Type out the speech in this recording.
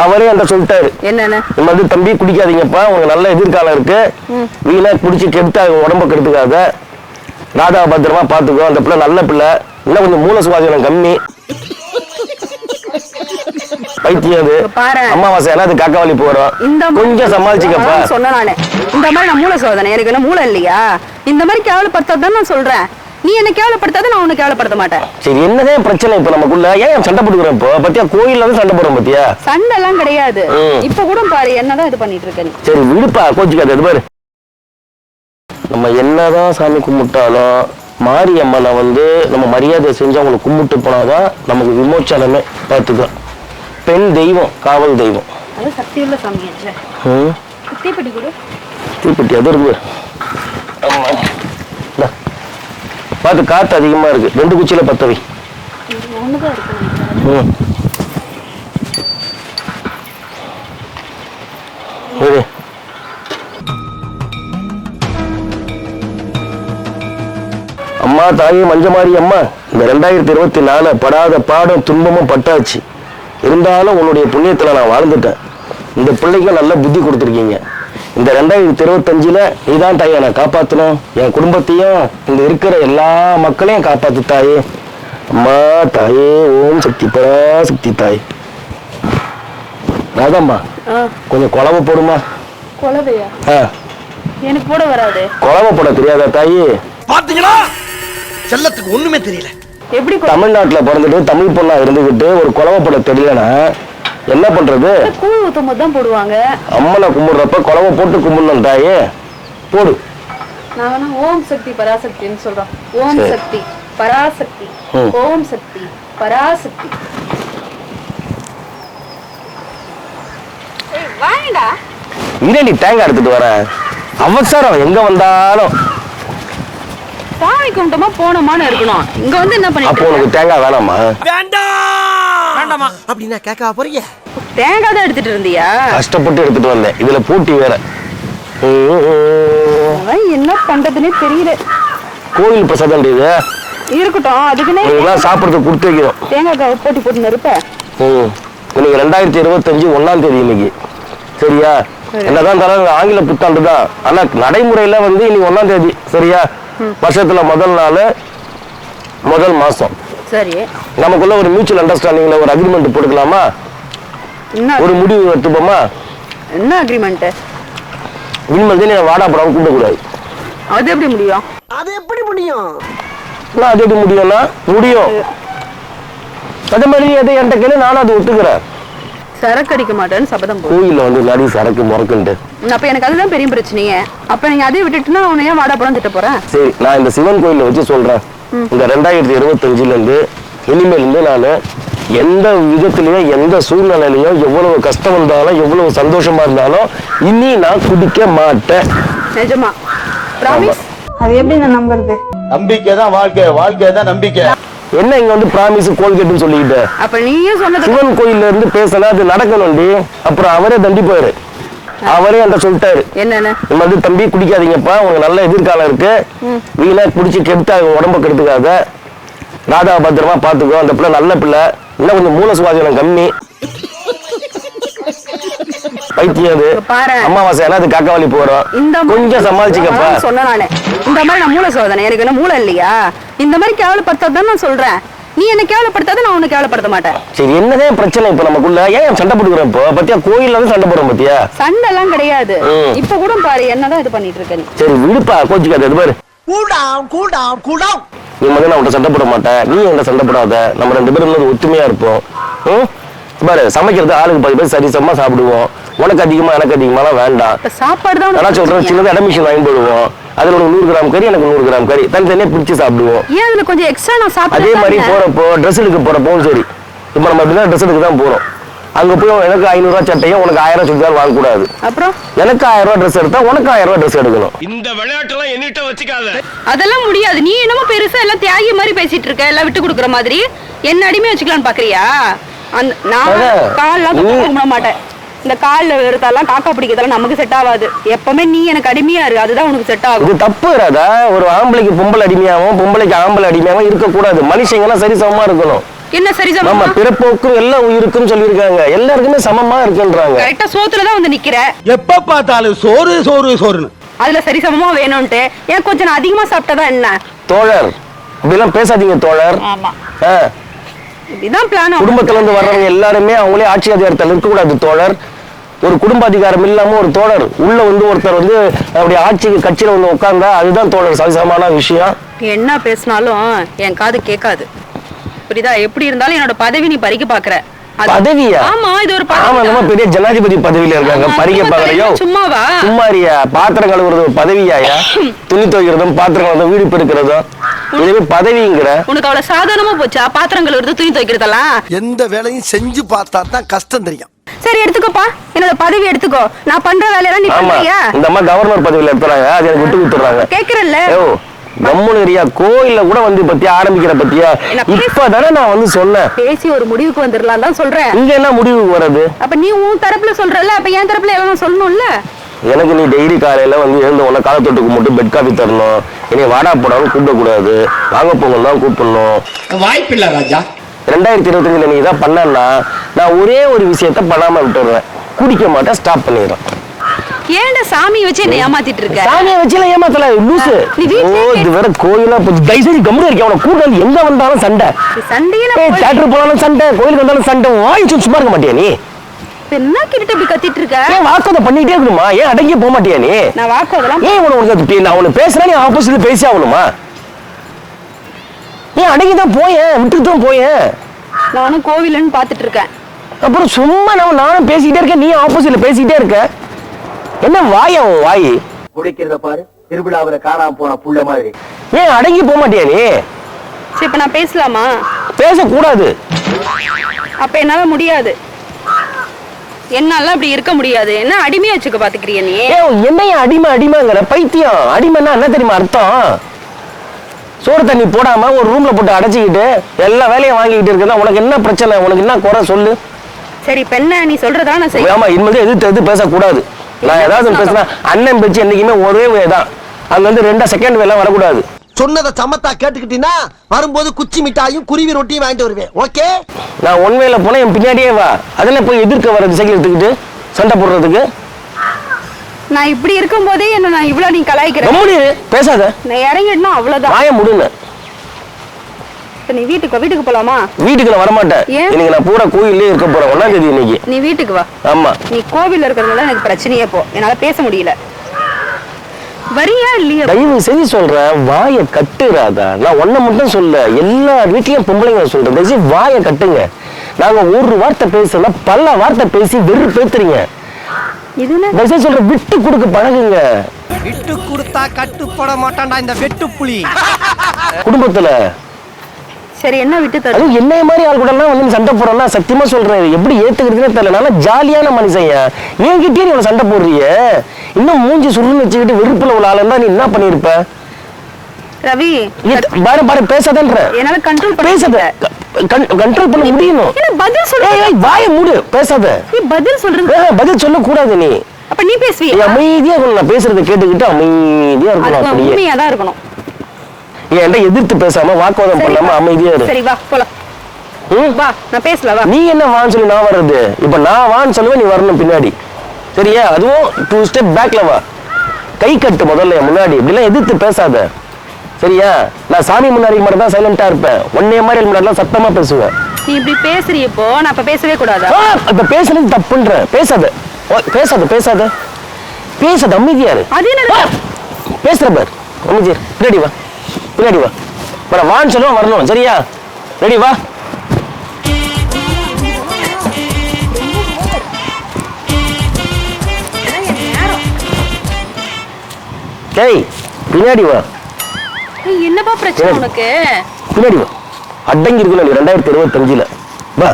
அவரே என்கிட்ட சொல்லிட்டாரு. என்னன்னு? இந்த மாதிரி தம்பி குடிக்காதீங்கப்பா, உங்களுக்கு நல்ல எதிர்காலம் இருக்கு, வீணா குடிச்சு கெடுத்து உடம்ப கெடுத்துக்காத, ராதா பத்திரமா பாத்துக்கோ, அந்த பிள்ளை நல்ல பிள்ளை, இன்னும் கொஞ்சம் மூல சுவாதீனம் கம்மி, பைத்தியம் அது, அமாவாசை அது காக்காவளி போறோம், கொஞ்சம் சமாளிச்சுக்கப்பா சொன்ன நானு. இந்த மாதிரி நான் மூல சோதனை, எனக்கு என்ன மூளை இல்லையா? இந்த மாதிரி கேவலப்படுத்தாதான் நான் சொல்றேன். நீ என்ன கேவலப்படுத்தாத, நான் உன்னை கேவலப்படுத்த மாட்டேன். சரி, என்னதான் பிரச்சனை இப்ப நமக்குள்ள? ஏன் சண்டை போட்டுக்கிறோம்? இப்போ பத்தியா கோயில்ல வந்து சண்டை போடுறோம் பத்தியா? சண்டை எல்லாம் கிடையாது. இப்ப கூட பாரு என்னதான் இது பண்ணிட்டு இருக்க நீ. சரி விடுப்பா, கோச்சிக்காத. இது பாரு, நம்ம என்னதான் சாமி கும்பிட்டாலும் மாரியம்மனை வந்து நம்ம மரியாதை செஞ்சு அவங்களுக்கு கும்பிட்டு போனாதான் நமக்கு விமோச்சனமே. பார்த்துக்கோ, பெண் தெய்வம், காவல் தெய்வம். அது சக்தி உள்ள சாமியாச்சு. தீப்பெட்டி கொடு. தீப்பெட்டி அது இருக்கு பார்த்து, காத்து அதிகமா இருக்கு, 2 குச்சியில பத்தவை. அம்மா தாயே மஞ்சமாரி அம்மா, இந்த 2024 படாத பாடம் துன்பமும் பட்டாச்சு. இருந்தாலும் உன்னுடைய புண்ணியத்துல நான் வாழ்ந்துட்டேன். இந்த பிள்ளைக்கு நல்ல புத்தி கொடுத்துருக்கீங்க. இந்த 2025 நீதான் தாயை நான் காப்பாற்றணும், என் குடும்பத்தையும் இங்க இருக்கிற எல்லா மக்களையும் காப்பாத்து தாயே. அம்மா தாயே, ஓம் சக்தி பராசக்தி தாய். ராதாம்மா, கொஞ்சம் குழம்பு போடுமா? குழவையா? எனக்கு போட வராது. குழம்பு போட தெரியாதா தாயே? பாத்தீங்களா, செல்லத்துக்கு ஒண்ணுமே தெரியல. எப்படி? தமிழ்நாட்டுல பிறந்துட்டு தமிழ் பொண்ணா இருந்துகிட்டு ஒரு குழம்பு போட தெரியலனா என்ன பண்றது? கூழ் ஊத்தும் போது தான் போடுவாங்க. அம்மனை கும்பிடுறப்ப குழம்பு போட்டு கும்பிடணும் தாயே. போடு. நான் வேணா ஓம் சக்தி பராசக்தின்னு சொல்றேன். ஓம் சக்தி பராசக்தி, ஓம் சக்தி பராசக்தி. வாங்கடா. நீ தேங்காய் எடுத்துட்டு வர அவசரம், எங்க வந்தாலும் சாமி கும்பிட்டோமா போனோமான்னு இருக்கணும். இங்க வந்து என்ன பண்ணி? அப்போ உனக்கு தேங்காய் வேணாமா? வேண்டாமா அப்படின்னா கேட்க போறீங்க? தேங்காய் தான் எடுத்துட்டு இருந்தியா? கஷ்டப்பட்டு எடுத்துட்டு வந்தேன், இதுல பூட்டி வேற. என்ன பண்றதுன்னே தெரியல. கோயில் பிரசாதம் இது இருக்கட்டும், அதுக்குன்னே சாப்பிடுறதுக்கு கொடுத்து வைக்கிறோம். தேங்காய் போட்டி போட்டு இருப்ப. இன்னைக்கு 2025 1ஆம் தேதி இன்னைக்கு, சரியா? என்னதான் தர ஆங்கில புத்தாண்டு தான், ஆனா நடைமுறையில வந்து இன்னைக்கு 1ஆம் தேதி, சரியா? வருஷத்துல முதல் நாள், முதல் மாசம். சரி, நமக்குள்ள ஒரு மியூச்சுவல் அண்டர்ஸ்டாண்டிங்ல ஒரு அக்ரிமெண்ட் போட்டுக்கலாமா? ஒரு முடிவு எடுத்துப்போமா? என்ன அக்ரிமெண்ட்? இனிமேல் நீ வாடா படம் கூப்பிட கூடாது. அது எப்படி முடியும்? அது எப்படி முடியும்? அது எப்படி முடியும்னா முடியும். அதே மாதிரி எதை என்கிட்ட கேளு, நானும் அது ஒத்துக்கிறேன். சரக்கு அடிக்க மாட்டேன்னு சபதம் போடு. கோயில்ல வந்து நிறைய சரக்கு முறக்குண்டு. அப்ப எனக்கு அதுதான் பெரிய பிரச்சனையே. அப்ப நீங்க அதை விட்டுட்டுனா உன்னை ஏன் வாடா படம் திட்ட போறேன்? சரி, நான் இந்த சிவன் கோயில வச்சு சொல்றேன். இந்த 2025 இருந்து இனிமேல் இருந்து நான் எந்த விதத்திலயும் எந்த சூழ்நிலையிலையும் எவ்வளவு கஷ்டம் இருந்தாலும் எவ்வளவு சந்தோஷமா இருந்தாலும் இனி நான் குடிக்க மாட்டேன். நிஜமா? பிராமிஸ்? அது எப்படி நான் நம்புறது? நம்பிக்கை தான் வாழ்க்கை, வாழ்க்கை தான் நம்பிக்கை. என்ன இங்க வந்து பிராமிஸ் கோல்கேட்னு சொல்லிக்கிட்டு? அப்ப நீயும் சொன்னது சிவன் கோயில்ல இருந்து பேசினா அது நடக்கணும்டி. அப்புறம் அவரே தண்டிப்பாரு. அவரே என்கிட்ட சொல்லிட்டாரு. என்னன்னு? இந்த மாதிரி தம்பி குடிக்காதீங்கப்பா, உங்களுக்கு நல்ல எதிர்காலம் இருக்கு, வீணா குடிச்சு கெடுத்து உடம்ப கெடுத்துக்காத, ராதா பத்திரமா பாத்துக்கோ, அந்த பிள்ளை நல்ல பிள்ளை, இன்னும் கொஞ்சம் மூல சுவாதீனம் கம்மி, பைத்தியம் அது, அமாவாசை அது காக்காவளி போறோம், கொஞ்சம் சமாளிச்சுக்கப்பா. சொன்ன நானு. இந்த மாதிரி நான் மூல சோதனை, எனக்கு என்ன மூளை இல்லையா? இந்த மாதிரி கேவலப்படுத்தாதான் நான் சொல்றேன். நீ என்ன கேவலப்படுத்தாத, நான் உன்னை கேவலப்படுத்த மாட்டேன். சரி, என்னதான் பிரச்சனை இப்ப நமக்குள்ள? ஏன் சண்டை போட்டுக்கிறோம்? இப்போ பத்தியா கோயில்ல வந்து சண்டை போடுறோம் பத்தியா? சண்டை எல்லாம் கிடையாது. இப்ப கூட பாரு என்னதான் இது பண்ணிட்டு இருக்க நீ. சரி விடுப்பா, கோச்சிக்காத. இது பாரு, நீ வந்து நான் உன்கிட்ட சண்டை போட மாட்டேன், நீ என்கிட்ட சண்டை போடாத, நம்ம 2 பேரும் ஒத்துமையா இருப்போம். பாரு, சமைக்கிறது ஆளுக்கு 10 பேர் சரிசமா சாப்பிடுவோம். உனக்கு அதிகமா எனக்கு அதிகமாலாம் வேண்டாம். சாப்பாடு தான் நான் சொல்றேன், சின்னது அடமிஷன் வாங்கி போடுவோம். அதுல ஒரு 100 கிராம் கறி, எனக்கு 100 கிராம் கறி தனித்தனியா பிடிச்சி சாப்பிடுவோம். ஏன் அதுல கொஞ்சம் எக்ஸ்ட்ரா நான் சாப்பிடுறேன். அதே மாதிரி போறப்போ ட்ரெஸ் எடுக்க போறப்போ சரி, இப்ப நம்ம அப்படிதான் ட்ரெஸ் எடுக்க தான் போறோம். அங்க போய் எனக்கு 500 ரூபாய் சட்டையும் உனக்கு 1000 சுடிதார் வாங்க கூடாது. அப்புறம் எனக்கு 1000 ரூபாய் ட்ரெஸ் எடுத்தா உனக்கு 1000 ரூபாய் ட்ரெஸ் எடுக்கணும். இந்த விளையாட்டுலாம் என்னிட்ட வச்சுக்காத. அதெல்லாம் முடியாது. நீ என்னமோ பெருசா எல்லாம் தியாகி மாதிரி பேசிட்டு இருக்க, எல்லாம் விட்டு கொடுக்குற மாதிரி. என்ன அடிமை வச்சுக்கலான்னு பாக்குறியா? நான் கால்லாம் கும்பிட மாட்டேன். இந்த கால்ல எடுத்தாலாம் காக்கா பிடிக்கிறதெல்லாம் நமக்கு செட் ஆகாது. எப்பவுமே நீ எனக்கு அடிமையா இருக்கு, அதுதான் உனக்கு செட் ஆகும். இது தப்பு ராதா. ஒரு ஆம்பளைக்கு பொம்பளை அடிமையாவும் பொம்பளைக்கு ஆம்பளை அடிமையாவும் இருக்க கூடாது. மனுஷங்கெல்லாம் சரிசமமா இருக்கணும். என்ன சரி நம்ம சமமா? பிறப்போக்கும் எல்லா உயிருக்கும் சொல்லியிருக்காங்க, எல்லாருக்குமே சமமா இருக்குன்றாங்க. கரெக்டா சோத்துல தான் வந்து நிக்கிற. எப்ப பார்த்தாலும் சோறு சோறு சோறுன்னு. அதுல சரி சமமா வேணும்ட்டு ஏன் கொஞ்சம் நான் அதிகமா சாப்பிட்டதா என்ன? தோழர், இப்படிலாம் பேசாதீங்க தோழர். ஆமா, ஆ, இதுதான் பிளான். குடும்பத்துல இருந்து வர்றவங்க எல்லாருமே அவங்களே ஆட்சி அதிகாரத்தில் இருக்கக்கூடாது தோழர். ஒரு குடும்ப அதிகாரம் இல்லாம ஒரு தோழர் உள்ள வந்து ஒருத்தர் வந்து அப்படி ஆட்சிக்கு கட்சியில வந்து உட்கார்ந்தா அதுதான் தோழர் சரிசமமான விஷயம். என்ன பேசினாலும் என் காது கேட்காது, புரியுதா? எப்படி இருந்தாலும் என்னோட பதவி நீ பறிக்க பாக்குற. பதவியா? ஆமா, இது ஒரு ஆமா, நம்ம பெரிய ஜனாதிபதி பதவியில இருக்காங்க, பறிக்க பாக்குறையோ? சும்மாவா? சும்மாரியா? பாத்திரம் கழுவுறது பதவியாயா? துணி துவைக்கிறதும் பாத்திரம் கழுவுறதும் வீடு பெருக்கிறதும் இதுவே பதவிங்கிற? உனக்கு அவ்வளவு சாதாரணமா போச்சா பாத்திரம் கழுவுறது துணி துவைக்கிறதெல்லாம்? எந்த வேலையும் செஞ்சு பார்த்தா தான் கஷ்டம் தெரியும். சரி எடுத்துக்கோப்பா, என்னோட பதவி எடுத்துக்கோ. நான் பண்ற வேலையெல்லாம் நீ ஆமா, பண்றியா? இந்த அம்மா கவர்னர் பதவியில இருக்கிறாங்க, அது எனக்கு விட்டு கொடுத்துறாங்க. கேக்குறல்ல? கம்முனரியா கோயில்ல கூட வந்து பத்தியா ஆரம்பிக்கிற பத்தியா? இப்பதானே நான் வந்து சொன்னேன், பேசி ஒரு முடிவுக்கு வந்துடலாம் தான் சொல்றேன். இங்க என்ன முடிவுக்கு வர்றது? அப்ப நீ உன் தரப்புல சொல்றல, அப்ப என் தரப்புல எல்லாம் சொல்லணும்ல. எனக்கு நீ டெய்லி காலையில வந்து எழுந்த உடனே காலை தொட்டுக்கு மட்டும் பெட் காஃபி தரணும், இனி வாடா போடாலும் கூப்பிடக்கூடாது, வாங்க போங்க தான் கூப்பிடணும். வாய்ப்பில்லை ராஜா. 2025 நீ இதான் பண்ணா நான் ஒரே ஒரு விஷயத்த பண்ணாம விட்டுடுறேன், குடிக்க மாட்டேன், ஸ்டாப் பண்ணிடுறேன். ஏன்டா சாமி வச்சு என்ன ஏமாத்திட்டு இருக்க? சாமியை வச்சுல ஏமாத்தல லூசு. நீ வீட்லயே ஓ, இது வேற கோயிலா போச்சு. தயவுசெய்து கம்முனு இருக்கேன். அவனை கூட்டம் எங்க வந்தாலும் சண்டை, சண்டையில தியேட்டர் போனாலும் சண்டை, கோயிலுக்கு வந்தாலும் சண்டை. வாய்ச்சு சும்மா இருக்க மாட்டியா நீ? என்ன கிட்ட இப்படி கத்திட்டு இருக்க? ஏன் வாக்குவதம் பண்ணிட்டே இருக்கணுமா? ஏன் அடங்கி போக மாட்டியா நீ? நான் வாக்குவதெல்லாம் ஏன் உனக்கு நான் அவனை பேசுறேன், நீ ஆப்போசிட்ல பேசி ஆகணுமா? ஏன் அடங்கி தான் போயேன், விட்டுட்டு தான் போயேன். நானும் கோவில்னு பாத்துட்டு இருக்கேன். அப்புறம் சும்மா நானும் பேசிக்கிட்டே இருக்கேன், நீ ஆப்போசிட்ல பேசிக்கிட்டே இருக்க. என்ன வாய் அவன் வாய்? குடிக்கிறத பாரு, திருவிழாவில காணாம போன புள்ள மாதிரி. ஏன் அடங்கி போக மாட்டியா நீ? சரி, இப்ப நான் பேசலாமா? பேசக்கூடாது. அப்ப என்னால முடியாது, என்னால அப்படி இருக்க முடியாது. என்ன அடிமையா வச்சுக்க பாத்துக்கிறிய நீ? என்னைய அடிமை அடிமைங்கிற பைத்தியம்? அடிமைன்னா என்ன தெரியுமா அர்த்தம்? சோறு தண்ணி போடாம ஒரு ரூம்ல போட்டு அடைச்சிக்கிட்டு எல்லா வேலையும் வாங்கிக்கிட்டு இருக்குதா? உனக்கு என்ன பிரச்சனை? உனக்கு என்ன குறை சொல்லு? சரி, இப்ப என்ன நீ சொல்றதா நான் செய்ய? ஆமா, இனிமேல் எதிர்த்து பேசக்கூடாது. நான் ஏதாவது பேசினா அண்ணன் பேச்சு என்னைக்குமே ஒரே வே தான், அங்க வந்து 2 செகண்ட் வேலை வரக்கூடாது. சொன்னதை சமத்தா கேட்டுக்கிட்டீங்கன்னா வரும்போது குச்சி மிட்டாயும் குருவி ரொட்டியும் வாங்கிட்டு வருவேன். ஓகே? நான் ஒன்வேல போனா என் பின்னாடியே வா, அதெல்லாம் போய் எதிர்க்க வர திசைக்கு எடுத்துக்கிட்டு சண்டை போடுறதுக்கு. நான் இப்படி இருக்கும் போதே என்ன நான் இவ்வளவு நீ கலாய்க்கிற? பேசாத. நான் இறங்கிடனா அவ்வளவுதான். வாய முடியல. நீ வீட்டுக்கு போலாமா? வீட்டுக்குள்ள வரமாட்டேன். இன்னைக்கு நான் பூரா கோயிலே இருக்க போறேன். 1ஆம் தேதி இன்னைக்கு. நீ வீட்டுக்கு வா. ஆமா, நீ கோவில்ல இருக்கிறதுனால எனக்கு பிரச்சனையே. போ, என்னால பேச முடியல. வரியா இல்லையா? தயவு செஞ்சு சொல்றேன், வாயை கட்டுறாதா. நான் ஒன்ன மட்டும் சொல்ல, எல்லா வீட்லயும் பொம்பளைங்க சொல்றேன், தயவு வாயை கட்டுங்க. நாங்க ஒரு வார்த்தை பேசல, பல வார்த்தை பேசி வெறுப்பேத்துறீங்க. தயவு சொல்ற, விட்டு கொடுக்க பழகுங்க. விட்டு கொடுத்தா கட்டுப்பட மாட்டான்டா இந்த வெட்டு புலி. குடும்பத்துல சரி, என்ன விட்டு தர? அதுவும் என்னைய மாதிரி ஆள் கூட எல்லாம் வந்து சண்டை போடுறேன்னா சத்தியமா சொல்றேன், இது எப்படி ஏத்துக்கிறதுன்னு தெரியல. நல்லா ஜாலியான மனுஷன், என்கிட்டயே நீ சண்டை போடுறிய. இன்னும் மூஞ்சி சுருன்னு வச்சுக்கிட்டு வெறுப்புல உள்ள ஆள் இருந்தா நீ என்ன பண்ணிருப்ப? ரவி, பாரு பாரு, பேசாதன்ற. என்னால கண்ட்ரோல் பண்ண பேசாத, கண்ட்ரோல் பண்ண முடியணும். பதில் சொல்லு. வாயை மூடு, பேசாத. நீ பதில் சொல்றது. பதில் சொல்ல கூடாது நீ. அப்ப நீ பேசுவியா? அமைதியா இருக்கணும், நான் பேசுறதை கேட்டுக்கிட்டு அமைதியா இருக்கணும். அப்படியே உண்மையா தான் இருக்கணும். என்கிட்ட எதிர்த்து பேசாம வாக்குவாதம் பண்ணாம அமைதியா இரு. சரி வா போலாம். வா, நான் பேசல வா. நீ என்ன வான்னு சொல்லி நான் வர்றது? இப்ப நான் வான்னு சொல்லுவேன், நீ வரணும் பின்னாடி. சரியா? அதுவும் 2 ஸ்டெப் பேக்ல வா. கை கட்டு முதல்ல முன்னாடி. இப்படிலாம் எதிர்த்து பேசாத, சரியா? நான் சாமி முன்னாடி மட்டும் தான் சைலண்டா இருப்பேன், ஒன்னே மாதிரி முன்னாடிலாம் சத்தமா பேசுவேன். நீ இப்படி பேசுறியப்போ நான் அப்ப பேசவே கூடாதா? இப்ப பேசுறது தப்புன்ற. பேசாத பேசாத பேசாத பேசாத, அமைதியா இரு. அது என்ன பேசுற பார், அமைதியா பின்னாடி வா, பின்னாடி வா. வான்னு சொல்லுவோம், வரணும். சரியா? ரெடி? வா. டேய், பின்னாடி வா. என்னப்பா பிரச்சனை உனக்கு? பின்னாடி வா. அடங்கி இருக்குல்ல நீ 2025ல. வா.